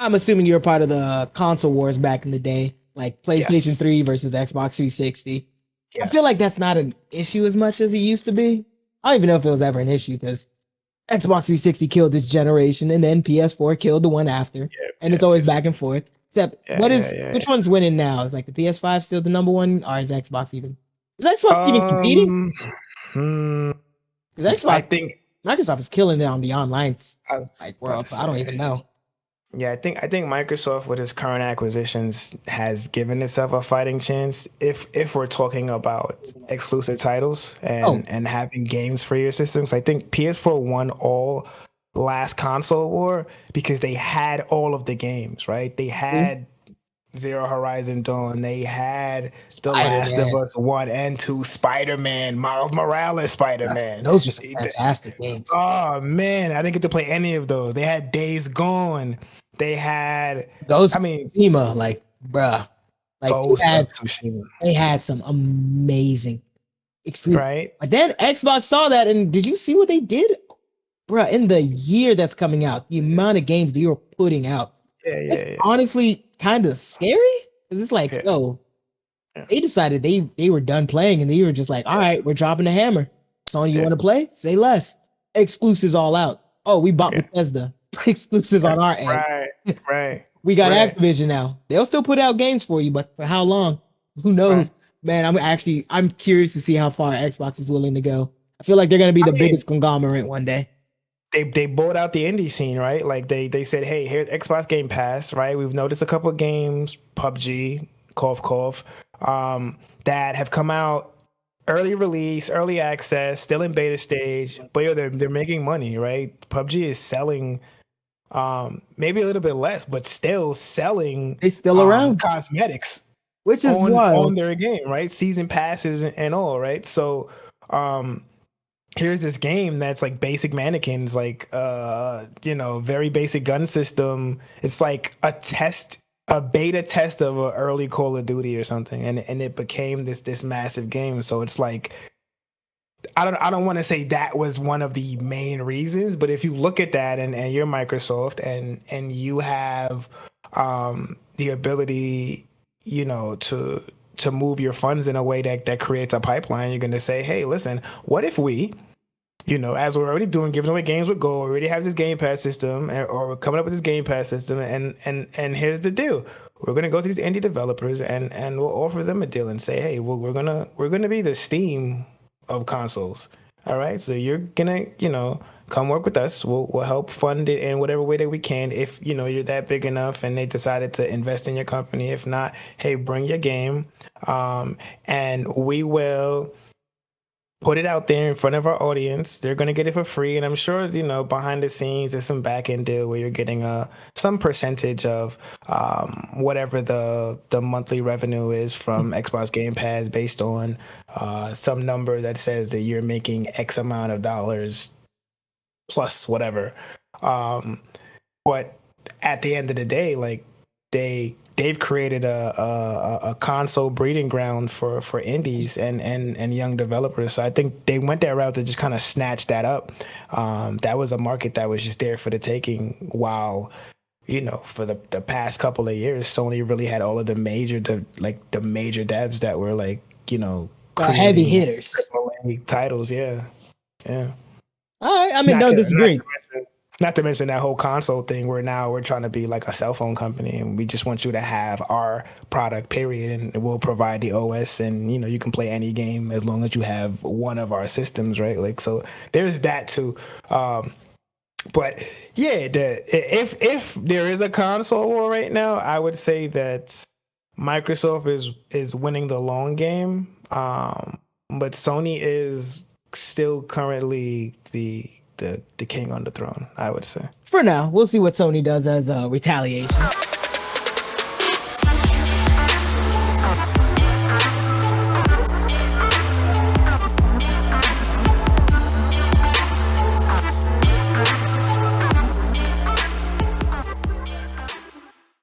I'm assuming you're a part of the console wars back in the day, like PlayStation Yes. 3 versus Xbox 360. I feel like Yes. that's not an issue as much as it used to be. I don't even know if it was ever an issue because Xbox 360 killed this generation, and then PS4 killed the one after, Yeah. and it's Yeah. always back and forth. Except, Yeah. Yeah. which Yeah. one's winning now? Is like the PS5 still the number one, or is Xbox even competing? Um. hmm, Because I Xbox, think Microsoft is killing it on the online I was like about to world, so I don't say. even know. Yeah, I think Microsoft with its current acquisitions has given itself a fighting chance if we're talking about exclusive titles Oh, and having games for your systems. I think PS4 won all last console war because they had all of the games, right? They see? had Zero Horizon Dawn, they had The Spider Last of Man. Us 1 and 2, Spider-Man, Miles Morales Spider-Man. Those are some fantastic games. Oh man, I didn't get to play any of those. They had Days Gone. They had, Ghost I of mean, Tsushima, like, bruh, like Ghost of Tsushima, they had some amazing exclusive. right? But then Xbox saw that, and did you see what they did, bruh? In the year that's coming out, the amount of games that you're putting out, Yeah, it's yeah, yeah, honestly kind of scary. Because it's like, yeah, yo, yeah, they decided they were done playing, and they were just like, all right, we're dropping the hammer. Sony, you yeah, want to play? Say less. Exclusives all out. Oh, we bought yeah, Bethesda. Exclusives yeah. on our end. Right, right, We got right. Activision now. They'll still put out games for you, but for how long? Who Right. knows? Man, I'm curious to see how far Xbox is willing to go. I feel like they're gonna be I the mean, biggest conglomerate one day. they bought out the indie scene, right? Like they said, hey, here's Xbox Game Pass, right? We've noticed a couple of games, PUBG, cough, that have come out early release, early access, still in beta stage, but yeah, they're making money, right? PUBG is selling maybe a little bit less, but still selling They still around, cosmetics which is on wild. their game, right? Season passes and all, right? So um here's this game that's like basic mannequins, like very basic gun system. It's like a beta test of an early Call of Duty or something, and it became this massive game. So it's like I don't want to say that was one of the main reasons, but if you look at that and you're Microsoft and you have the ability, to move your funds in a way that creates a pipeline, you're going to say, hey, listen, what if we, as we're already doing, giving away games with Gold, we already have this Game Pass system, or we're coming up with this Game Pass system, and here's the deal: we're gonna go to these indie developers and we'll offer them a deal and say, hey, well, we're gonna be the Steam of consoles. All right, so you're gonna, come work with us. We'll help fund it in whatever way that we can. If you're that big enough, and they decided to invest in your company. If not, hey, bring your game, and we will put it out there in front of our audience. They're going to get it for free, and I'm sure behind the scenes there's some back end deal where you're getting some percentage of whatever the monthly revenue is from Xbox Game Pass, based on some number that says that you're making X amount of dollars plus whatever. Um, but at the end of the day, like they've created a console breeding ground for indies and young developers. So I think they went that route to just kind of snatch that up. That was a market that was just there for the taking. While for the past couple of years, Sony really had all of the major devs that were Heavy creating hitters. AAA titles. Yeah, yeah. All right, I mean, Not no to not disagree. to mention not to mention that whole console thing where now we're trying to be like a cell phone company, and we just want you to have our product, period, and we'll provide the OS, and you can play any game as long as you have one of our systems, right? Like, so there's that too. But yeah, if there is a console war right now, I would say that Microsoft is winning the long game. But Sony is still currently the king on the throne, I would say. For now, we'll see what Sony does as a retaliation.